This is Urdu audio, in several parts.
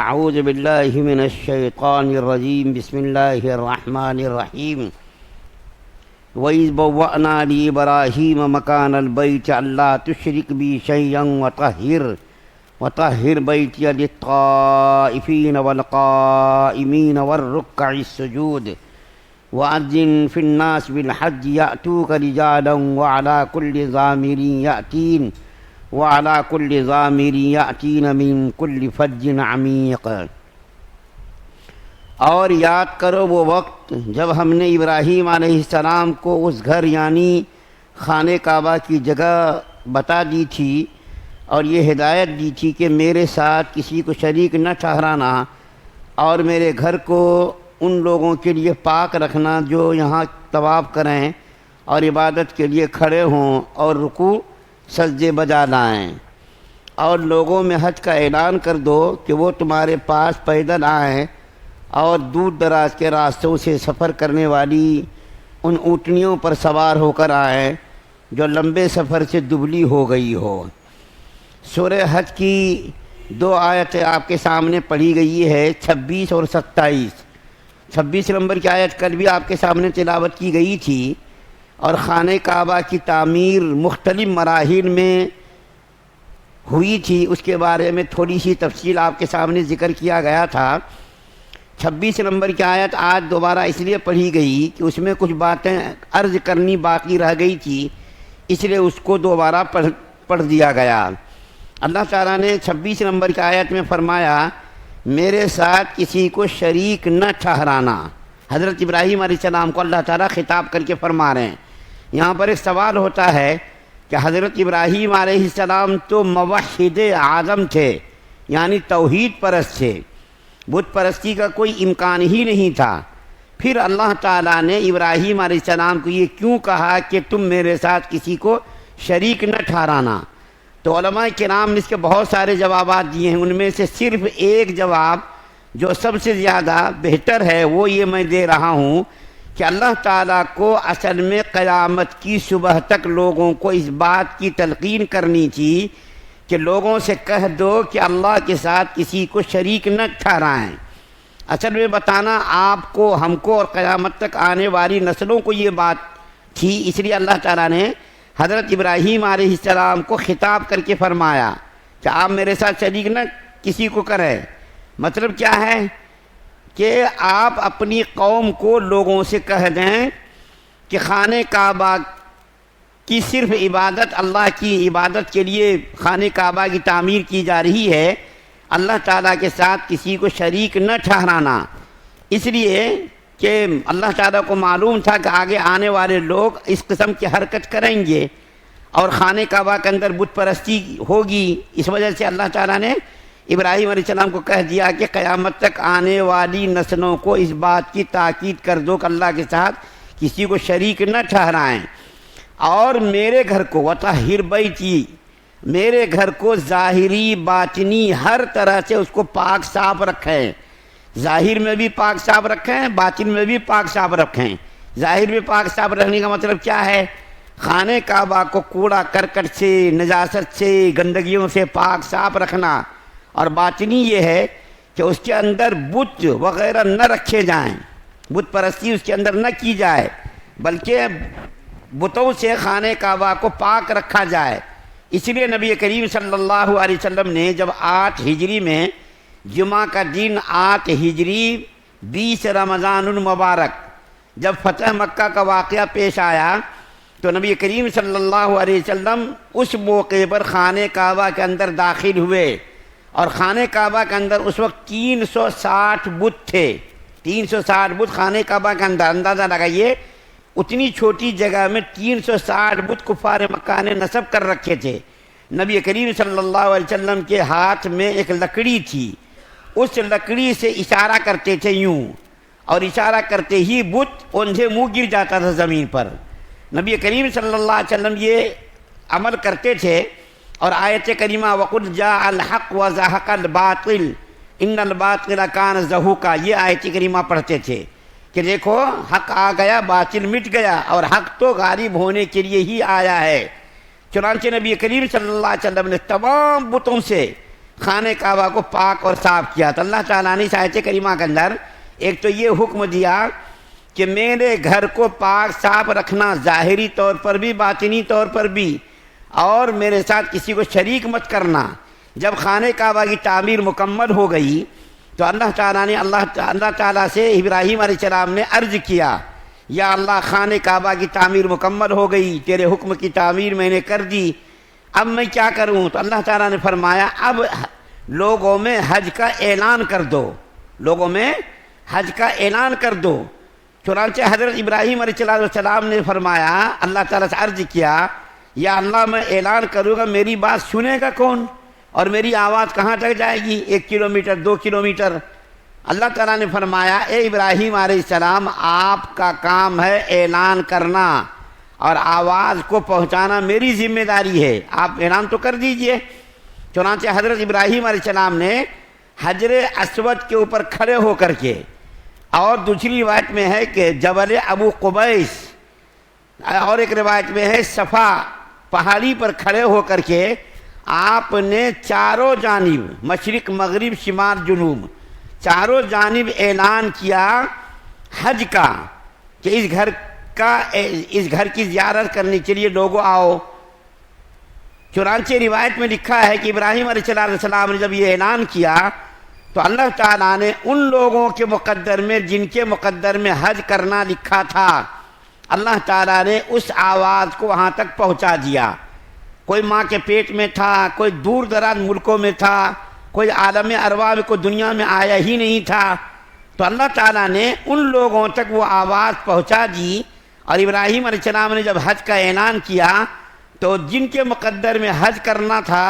اعوذ باللہ من الشیطان الرجیم بسم اللہ الرحمن الرحیم وَإِذْ بَوَّأْنَا لِإِبْرَاهِيمَ مَكَانَ الْبَيْتِ أَلَّا تُشْرِكْ بِي شَيْئًا وَطَهِّرْ بَيْتِيَ لِلطَّائِفِينَ وَالْقَائِمِينَ وَالرُّكَّعِ السُّجُودِ وَأَذِّنْ فِي النَّاسِ بِالْحَجِّ يَأْتُوكَ رِجَالًا وَعَلَى كُلِّ ضَامِرٍ يَأْتِينَ مِنْ كُلِّ فَجٍّ عَمِيقٍ۔ اور یاد کرو وہ وقت جب ہم نے ابراہیم علیہ السلام کو اس گھر یعنی خانہ کعبہ کی جگہ بتا دی تھی اور یہ ہدایت دی تھی کہ میرے ساتھ کسی کو شریک نہ ٹھہرانا اور میرے گھر کو ان لوگوں کے لیے پاک رکھنا جو یہاں طواف کریں اور عبادت کے لیے کھڑے ہوں اور رکوع سجدے بجا لائیں، اور لوگوں میں حج کا اعلان کر دو کہ وہ تمہارے پاس پیدل آئیں اور دور دراز کے راستوں سے سفر کرنے والی ان اونٹنیوں پر سوار ہو کر آئیں جو لمبے سفر سے دبلی ہو گئی ہو۔ سورہ حج کی 2 آیتیں آپ کے سامنے پڑھی گئی ہے، 26 اور 27۔ 26 نمبر کی آیت کل بھی آپ کے سامنے تلاوت کی گئی تھی، اور خانہ کعبہ کی تعمیر مختلف مراحل میں ہوئی تھی، اس کے بارے میں تھوڑی سی تفصیل آپ کے سامنے ذکر کیا گیا تھا۔ 26 نمبر کی آیت آج دوبارہ اس لیے پڑھی گئی کہ اس میں کچھ باتیں عرض کرنی باقی رہ گئی تھی، اس لیے اس کو دوبارہ پڑھ دیا گیا۔ اللہ تعالیٰ نے 26 نمبر کی آیت میں فرمایا میرے ساتھ کسی کو شریک نہ ٹھہرانا۔ حضرت ابراہیم علیہ السلام کو اللہ تعالیٰ خطاب کر کے فرما رہے ہیں۔ یہاں پر ایک سوال ہوتا ہے کہ حضرت ابراہیم علیہ السلام تو موحد اعظم تھے، یعنی توحید پرست تھے، بت پرستی کا کوئی امکان ہی نہیں تھا، پھر اللہ تعالیٰ نے ابراہیم علیہ السلام کو یہ کیوں کہا کہ تم میرے ساتھ کسی کو شریک نہ ٹھہرانا؟ تو علماء کرام نے اس کے بہت سارے جوابات دیے ہیں، ان میں سے صرف ایک جواب جو سب سے زیادہ بہتر ہے وہ یہ میں دے رہا ہوں کہ اللہ تعالیٰ کو اصل میں قیامت کی صبح تک لوگوں کو اس بات کی تلقین کرنی تھی کہ لوگوں سے کہہ دو کہ اللہ کے ساتھ کسی کو شریک نہ ٹھہرائیں۔ اصل میں بتانا آپ کو، ہم کو اور قیامت تک آنے والی نسلوں کو یہ بات تھی، اس لیے اللہ تعالیٰ نے حضرت ابراہیم علیہ السلام کو خطاب کر کے فرمایا کہ آپ میرے ساتھ شریک نہ کسی کو کریں۔ مطلب کیا ہے کہ آپ اپنی قوم کو لوگوں سے کہہ دیں کہ خانہ کعبہ کی صرف عبادت، اللہ کی عبادت کے لیے خانہ کعبہ کی تعمیر کی جا رہی ہے، اللہ تعالیٰ کے ساتھ کسی کو شریک نہ ٹھہرانا، اس لیے کہ اللہ تعالیٰ کو معلوم تھا کہ آگے آنے والے لوگ اس قسم کی حرکت کریں گے اور خانہ کعبہ کے اندر بت پرستی ہوگی۔ اس وجہ سے اللہ تعالیٰ نے ابراہیم علیہ السلام کو کہہ دیا کہ قیامت تک آنے والی نسلوں کو اس بات کی تاکید کر دو کہ اللہ کے ساتھ کسی کو شریک نہ ٹھہرائیں، اور میرے گھر کو وطہر بیتی، میرے گھر کو ظاہری باطنی ہر طرح سے اس کو پاک صاف رکھیں، ظاہر میں بھی پاک صاف رکھیں، باطن میں بھی پاک صاف رکھیں۔ ظاہر میں پاک صاف رکھنے کا مطلب کیا ہے؟ خانہ کعبہ کو کوڑا کرکٹ سے، نجاست سے، گندگیوں سے پاک صاف رکھنا، اور باطنی یہ ہے کہ اس کے اندر بت وغیرہ نہ رکھے جائیں، بت پرستی اس کے اندر نہ کی جائے، بلکہ بتوں سے خانہ کعبہ کو پاک رکھا جائے۔ اس لیے نبی کریم صلی اللہ علیہ وسلم نے جب 8 ہجری میں جمعہ کا دن 8 ہجری 20 رمضان المبارک جب فتح مکہ کا واقعہ پیش آیا تو نبی کریم صلی اللہ علیہ وسلم اس موقع پر خانہ کعبہ کے اندر داخل ہوئے، اور خانہ کعبہ کے اندر اس وقت 360 بت تھے، 360 بت خانہ کعبہ کے اندر۔ اندازہ لگائیے اتنی چھوٹی جگہ میں 360 بت کفار مکہ نے نصب کر رکھے تھے۔ نبی کریم صلی اللہ علیہ وسلم کے ہاتھ میں ایک لکڑی تھی، اس لکڑی سے اشارہ کرتے تھے یوں، اور اشارہ کرتے ہی بت اوندھے منہ گر جاتا تھا زمین پر۔ نبی کریم صلی اللہ علیہ وسلم یہ عمل کرتے تھے، اور آیت کریمہ وَقُلْ جَاءَ الْحَقُّ وَزَهَقَ الْبَاطِلُ إِنَّ الْبَاطِلَ كَانَ زَهُوقًا، یہ آیت کریمہ پڑھتے تھے کہ دیکھو حق آ گیا، باطل مٹ گیا، اور حق تو غالب ہونے کے لیے ہی آیا ہے۔ چنانچہ نبی کریم صلی اللہ علیہ وسلم نے تمام بتوں سے خانہ کعبہ کو پاک اور صاف کیا۔ تو اللہ تعالیٰ نے اس آیت کریمہ کے اندر ایک تو یہ حکم دیا کہ میرے گھر کو پاک صاف رکھنا، ظاہری طور پر بھی باطنی طور پر بھی، اور میرے ساتھ کسی کو شریک مت کرنا۔ جب خانہ کعبہ کی تعمیر مکمل ہو گئی تو اللہ تعالیٰ سے ابراہیم علیہ السلام نے عرض کیا، یا اللہ خانہ کعبہ کی تعمیر مکمل ہو گئی، تیرے حکم کی تعمیر میں نے کر دی، اب میں کیا کروں؟ تو اللہ تعالیٰ نے فرمایا اب لوگوں میں حج کا اعلان کر دو، لوگوں میں حج کا اعلان کر دو۔ چنانچہ حضرت ابراہیم علیہ السلام نے فرمایا، اللہ تعالیٰ سے عرض کیا، یا اللہ میں اعلان کروں گا، میری بات سنے گا کون؟ اور میری آواز کہاں تک جائے گی؟ 1 کلومیٹر 2 کلومیٹر؟ اللہ تعالیٰ نے فرمایا، اے ابراہیم علیہ السلام، آپ کا کام ہے اعلان کرنا اور آواز کو پہنچانا میری ذمہ داری ہے، آپ اعلان تو کر دیجئے۔ چنانچہ حضرت ابراہیم علیہ السلام نے حجر اسود کے اوپر کھڑے ہو کر کے، اور دوسری روایت میں ہے کہ جبل ابو قبیس، اور ایک روایت میں ہے صفا پہاڑی پر کھڑے ہو کر کے آپ نے چاروں جانب، مشرق مغرب شمال جنوب، چاروں جانب اعلان کیا حج کا، کہ اس گھر کی زیارت کرنے کے لیے لوگوں آؤ۔ چنانچہ روایت میں لکھا ہے کہ ابراہیم علیہ السلام نے جب یہ اعلان کیا تو اللہ تعالیٰ نے ان لوگوں کے مقدر میں، جن کے مقدر میں حج کرنا لکھا تھا، اللہ تعالیٰ نے اس آواز کو وہاں تک پہنچا دیا۔ کوئی ماں کے پیٹ میں تھا، کوئی دور دراز ملکوں میں تھا، کوئی عالم ارواح میں، کوئی دنیا میں آیا ہی نہیں تھا، تو اللہ تعالیٰ نے ان لوگوں تک وہ آواز پہنچا دی۔ اور ابراہیم علیہ السلام نے جب حج کا اعلان کیا تو جن کے مقدر میں حج کرنا تھا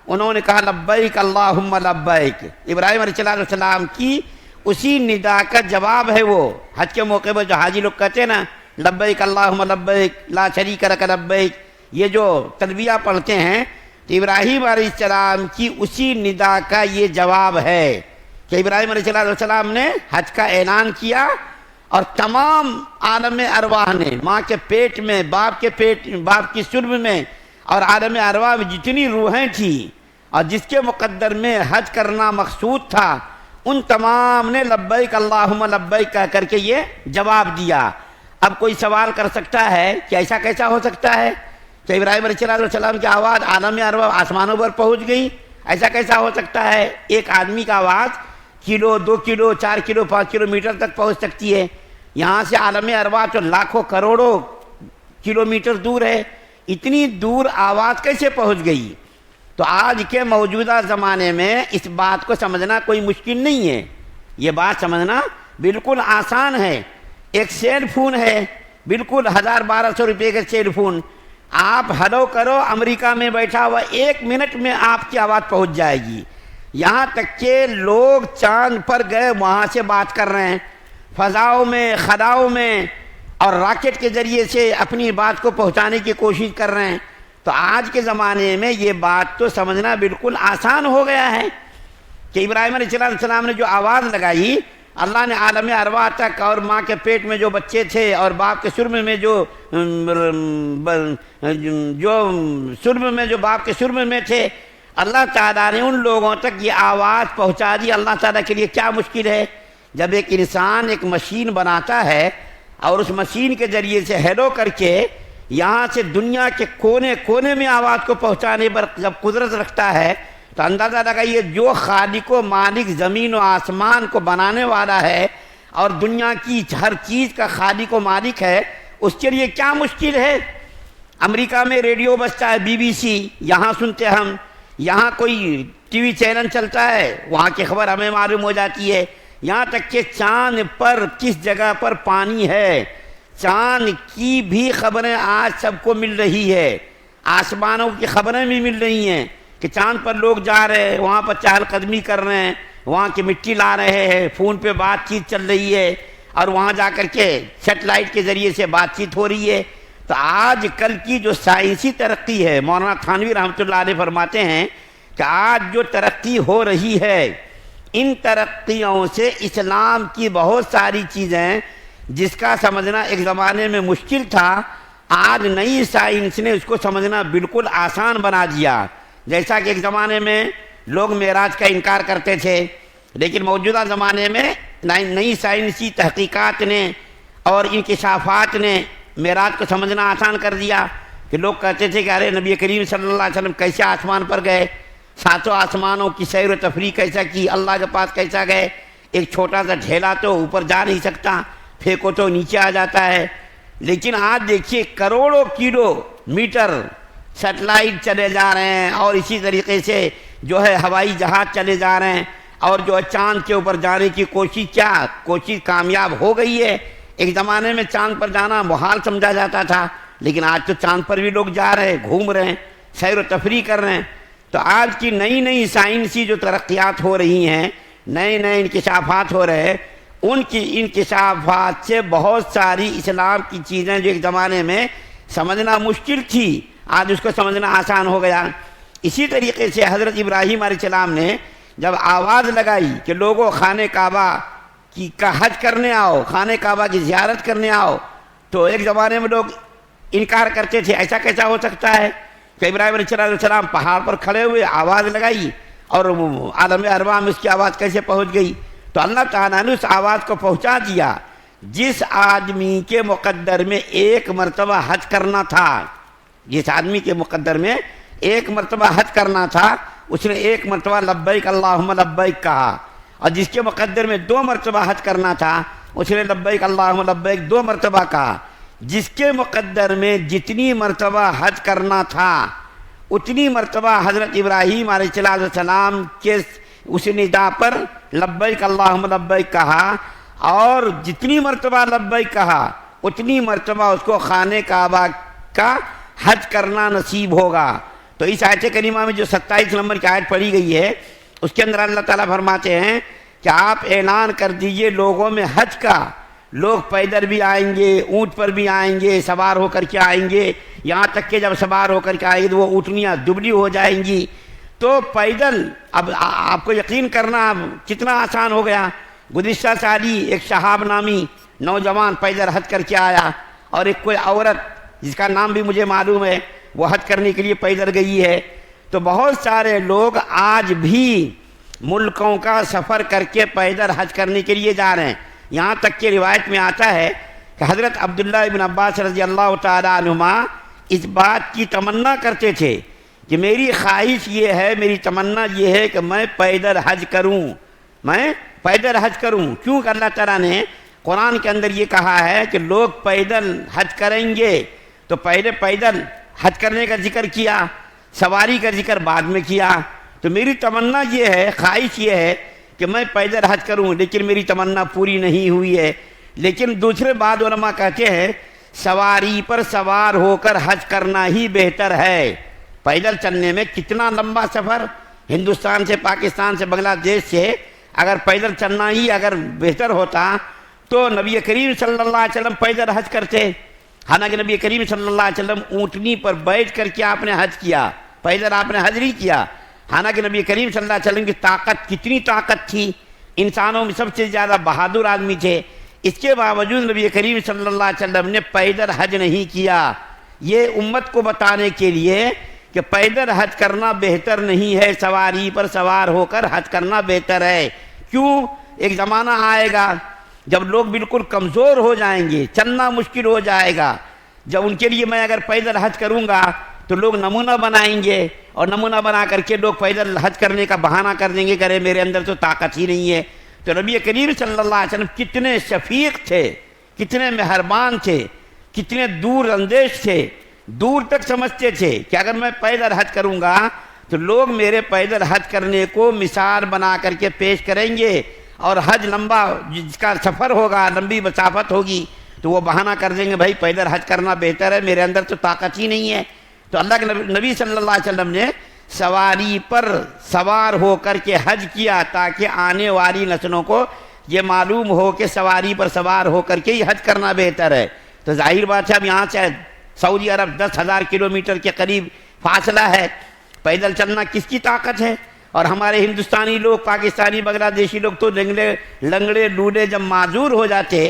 انہوں نے کہا لبیک اللہم لبیک۔ ابراہیم علیہ السلام کی اسی ندا کا جواب ہے وہ۔ حج کے موقع پر جو حاجی لوگ کہتے ہیں نا، لبیک اللہم لبیک لا شریک لک لبیک، یہ جو تلبیہ پڑھتے ہیں، تو ابراہیم علیہ السلام کی اسی ندا کا یہ جواب ہے کہ ابراہیم علیہ السلام نے حج کا اعلان کیا، اور تمام عالم ارواح نے، ماں کے پیٹ میں، باپ کی سرب میں، اور عالم ارواح میں جتنی روحیں تھیں اور جس کے مقدر میں حج کرنا مقصود تھا، ان تمام نے لبیک اللہم لبیک کہہ کر کے یہ جواب دیا۔ اب کوئی سوال کر سکتا ہے کہ ایسا کیسا ہو سکتا ہے کہ ابراہیم علیہ السلام کی آواز عالم ارواح آسمانوں پر پہنچ گئی؟ ایسا کیسا ہو سکتا ہے؟ ایک آدمی کا آواز کلو 2 کلو 4 کلو 5 کلومیٹر تک پہنچ سکتی ہے، یہاں سے عالم ارواح تو لاکھوں کروڑوں کلومیٹر دور ہے، اتنی دور آواز کیسے پہنچ گئی؟ تو آج کے موجودہ زمانے میں اس بات کو سمجھنا کوئی مشکل نہیں ہے، یہ بات سمجھنا بالکل آسان ہے۔ ایک سیل فون ہے، بالکل 1000-1200 روپے کا سیل فون، آپ ہلو کرو، امریکہ میں بیٹھا ہوا 1 منٹ میں آپ کی آواز پہنچ جائے گی۔ یہاں تک کہ لوگ چاند پر گئے، وہاں سے بات کر رہے ہیں، فضاؤں میں، خلاؤں میں، اور راکٹ کے ذریعے سے اپنی بات کو پہنچانے کی کوشش کر رہے ہیں۔ تو آج کے زمانے میں یہ بات تو سمجھنا بالکل آسان ہو گیا ہے کہ ابراہیم علیہ السلام نے جو آواز لگائی، اللہ نے عالم ارواح تک، اور ماں کے پیٹ میں جو بچے تھے اور باپ کے سرب میں جو باپ کے سرب میں تھے، اللہ تعالیٰ نے ان لوگوں تک یہ آواز پہنچا دی۔ اللہ تعالیٰ کے لیے کیا مشکل ہے؟ جب ایک انسان ایک مشین بناتا ہے اور اس مشین کے ذریعے سے ہیلو کر کے یہاں سے دنیا کے کونے کونے میں آواز کو پہنچانے پر جب قدرت رکھتا ہے، تو اندازہ لگائیے جو خالق و مالک زمین و آسمان کو بنانے والا ہے اور دنیا کی ہر چیز کا خالق و مالک ہے، اس کے لیے کیا مشکل ہے؟ امریکہ میں ریڈیو بجتا ہے، BBC، یہاں سنتے ہم، یہاں کوئی ٹی وی چینل چلتا ہے، وہاں کی خبر ہمیں معلوم ہو جاتی ہے، یہاں تک کہ چاند پر کس جگہ پر پانی ہے، چاند کی بھی خبریں آج سب کو مل رہی ہے، آسمانوں کی خبریں بھی مل رہی ہیں کہ چاند پر لوگ جا رہے ہیں، وہاں پر چہل قدمی کر رہے ہیں، وہاں کی مٹی لا رہے ہیں، فون پہ بات چیت چل رہی ہے، اور وہاں جا کر کے سیٹلائٹ کے ذریعے سے بات چیت ہو رہی ہے۔ تو آج کل کی جو سائنسی ترقی ہے، مولانا تھانوی رحمۃ اللہ علیہ فرماتے ہیں کہ آج جو ترقی ہو رہی ہے، ان ترقیوں سے اسلام کی بہت ساری چیزیں جس کا سمجھنا ایک زمانے میں مشکل تھا، آج نئی سائنس نے اس کو سمجھنا بالکل آسان بنا دیا۔ جیسا کہ ایک زمانے میں لوگ معراج کا انکار کرتے تھے، لیکن موجودہ زمانے میں نئی سائنسی تحقیقات نے اور انکشافات نے معراج کو سمجھنا آسان کر دیا کہ لوگ کہتے تھے کہ ارے نبی کریم صلی اللہ علیہ وسلم کیسے آسمان پر گئے، ساتوں آسمانوں کی سیر و تفریح کیسا کی، اللہ کے پاس کیسا گئے، ایک چھوٹا سا ڈھیلا تو اوپر جا نہیں سکتا، پھینکو تو نیچے آ جاتا ہے۔ لیکن آج دیکھیے کروڑوں کلو میٹر سیٹلائٹ چلے جا رہے ہیں، اور اسی طریقے سے جو ہے ہوائی جہاز چلے جا رہے ہیں، اور جو ہے چاند کے اوپر جانے کی کوشش کامیاب ہو گئی ہے۔ ایک زمانے میں چاند پر جانا محال سمجھا جاتا تھا، لیکن آج تو چاند پر بھی لوگ جا رہے ہیں، گھوم رہے ہیں، سیر و تفریح کر رہے ہیں۔ تو آج کی نئی سائنسی جو ترقیات ہو رہی ہیں، نئے انکشافات ہو رہے ہیں، ان کی انکشافات سے بہت ساری اسلام کی چیزیں جو ایک زمانے میں سمجھنا مشکل تھی، آج اس کو سمجھنا آسان ہو گیا۔ اسی طریقے سے حضرت ابراہیم علیہ السلام نے جب آواز لگائی کہ لوگوں خانہ کعبہ کا حج کرنے آؤ، خانہ کعبہ کی زیارت کرنے آؤ، تو ایک زمانے میں لوگ انکار کرتے تھے، ایسا کیسا ہو سکتا ہے کہ ابراہیم علیہ السلام پہاڑ پر کھڑے ہوئے آواز لگائی اور عالم ارواح میں اس کی آواز کیسے پہنچ گئی؟ تو اللہ تعالیٰ نے اس آواز کو پہنچا دیا۔ جس آدمی کے مقدر میں ایک مرتبہ حج کرنا تھا، جس آدمی کے مقدر میں ایک مرتبہ حج کرنا تھا، اس نے ایک مرتبہ لبیک اللہم لبیک کہا، اور جس کے مقدر میں 2 مرتبہ حج کرنا تھا، اس نے لبیک اللہم لبیک 2 مرتبہ کہا۔ جس کے مقدر میں جتنی مرتبہ حج کرنا تھا اتنی مرتبہ حضرت ابراہیم علیہ السلام کے اس ندا پر لبیک اللہم لبیک کہا، اور جتنی مرتبہ لبیک کہا اتنی مرتبہ اس کو خانہ کعبہ کا حج کرنا نصیب ہوگا۔ تو اس آیت کریمہ میں جو 27 نمبر کی آیت پڑھی گئی ہے، اس کے اندر اللہ تعالیٰ فرماتے ہیں کہ آپ اعلان کر دیجئے لوگوں میں حج کا، لوگ پیدل بھی آئیں گے، اونٹ پر بھی آئیں گے، سوار ہو کر کے آئیں گے، یہاں تک کہ جب سوار ہو کر کے آئیں گے تو وہ اونٹنیاں دبلی ہو جائیں گی۔ تو پیدل اب آپ کو یقین کرنا اب کتنا آسان ہو گیا۔ گزشتہ سالی ایک شہاب نامی نوجوان پیدل حج کر کے آیا، اور ایک کوئی عورت جس کا نام بھی مجھے معلوم ہے وہ حج کرنے کے لیے پیدل گئی ہے۔ تو بہت سارے لوگ آج بھی ملکوں کا سفر کر کے پیدل حج کرنے کے لیے جا رہے ہیں۔ یہاں تک کہ روایت میں آتا ہے کہ حضرت عبداللہ ابن عباس رضی اللہ تعالیٰ عنہما اس بات کی تمنا کرتے تھے کہ میری خواہش یہ ہے، میری تمنا یہ ہے کہ میں پیدل حج کروں، میں پیدل حج کروں، کیونکہ اللہ تعالیٰ نے قرآن کے اندر یہ کہا ہے کہ لوگ پیدل حج کریں گے، تو پہلے پیدل حج کرنے کا ذکر کیا، سواری کا ذکر بعد میں کیا۔ تو میری تمنا یہ ہے، خواہش یہ ہے کہ میں پیدل حج کروں، لیکن میری تمنا پوری نہیں ہوئی ہے۔ لیکن دوسرے بعض علماء کہتے ہیں سواری پر سوار ہو کر حج کرنا ہی بہتر ہے۔ پیدل چلنے میں کتنا لمبا سفر، ہندوستان سے، پاکستان سے، بنگلہ دیش سے اگر پیدل چلنا ہی اگر بہتر ہوتا تو نبی کریم صلی اللہ علیہ وسلم پیدل حج کرتے۔ حالانکہ نبی کریم صلی اللہ علیہ وسلم اونٹنی پر بیٹھ کر کے آپ نے حج کیا، پیدل آپ نے حج نہیں کیا۔ حالانکہ نبی کریم صلی اللہ علیہ وسلم کی طاقت کتنی طاقت تھی، انسانوں میں سب سے زیادہ بہادر آدمی تھے، اس کے باوجود نبی کریم صلی اللہ علیہ وسلم نے پیدل حج نہیں کیا۔ یہ امت کو بتانے کے لیے کہ پیدل حج کرنا بہتر نہیں ہے، سواری پر سوار ہو کر حج کرنا بہتر ہے۔ کیوں؟ ایک زمانہ آئے گا جب لوگ بالکل کمزور ہو جائیں گے، چلنا مشکل ہو جائے گا، جب ان کے لیے میں اگر پیدل حج کروں گا تو لوگ نمونہ بنائیں گے، اور نمونہ بنا کر کے لوگ پیدل حج کرنے کا بہانہ کر دیں گے، کرے میرے اندر تو طاقت ہی نہیں ہے۔ تو نبی کریم صلی اللہ علیہ وسلم کتنے شفیق تھے، کتنے مہربان تھے، کتنے دور اندیش تھے، دور تک سمجھتے تھے کہ اگر میں پیدل حج کروں گا تو لوگ میرے پیدل حج کرنے کو مثال بنا کر کے پیش کریں گے، اور حج لمبا جس کا سفر ہوگا، لمبی مسافت ہوگی، تو وہ بہانہ کر دیں گے بھائی پیدل حج کرنا بہتر ہے، میرے اندر تو طاقت ہی نہیں ہے۔ تو اللہ کے نبی صلی اللہ علیہ وسلم نے سواری پر سوار ہو کر کے حج کیا تاکہ آنے والی نسلوں کو یہ معلوم ہو کہ سواری پر سوار ہو کر کے ہی حج کرنا بہتر ہے۔ تو ظاہر بات ہے اب یہاں سے سعودی عرب 10,000 کلومیٹر کے قریب فاصلہ ہے، پیدل چلنا کس کی طاقت ہے؟ اور ہمارے ہندوستانی لوگ، پاکستانی، بنگلہ دیشی لوگ تو لنگڑے لوڈے جب معذور ہو جاتے،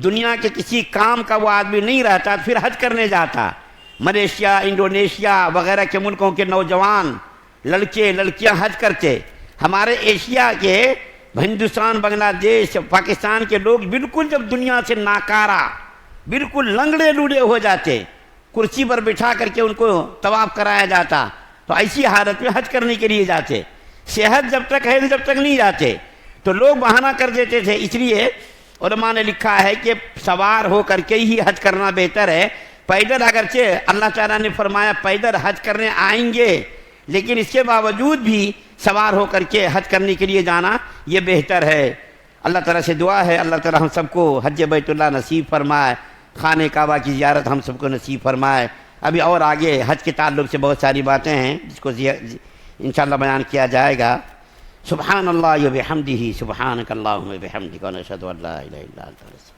دنیا کے کسی کام کا وہ آدمی نہیں رہتا، پھر حج کرنے جاتا۔ ملیشیا، انڈونیشیا وغیرہ کے ملکوں کے نوجوان لڑکے لڑکیاں حج کرتے. ہمارے ایشیا کے ہندوستان، بنگلہ دیش، پاکستان کے لوگ بالکل جب دنیا سے ناکارہ، بالکل لنگڑے لوڑے ہو جاتے، کرسی پر بٹھا کر کے ان کو طواف کرایا جاتا، تو ایسی حالت میں حج کرنے کے لیے جاتے. صحت جب تک ہے جب تک نہیں جاتے، تو لوگ بہانہ کر دیتے تھے. اس لیے علماء نے لکھا ہے کہ سوار ہو کر کے ہی حج کرنا بہتر ہے. پیدل اگرچہ اللہ تعالیٰ نے فرمایا پیدل حج کرنے آئیں گے، لیکن اس کے باوجود بھی سوار ہو کر کے حج کرنے کے لیے جانا یہ بہتر ہے. اللہ تعالیٰ سے دعا ہے اللہ تعالیٰ ہم سب کو حج بیت اللہ نصیب فرمائے، خانہ کعبہ کی زیارت ہم سب کو نصیب فرمائے. ابھی اور آگے حج کے تعلق سے بہت ساری باتیں ہیں جس کو انشاءاللہ بیان کیا جائے گا. سبحان اللہ و بحمدہ، سبحانک اللہم و بحمدک، ونشہد ان لا الہ الا انت.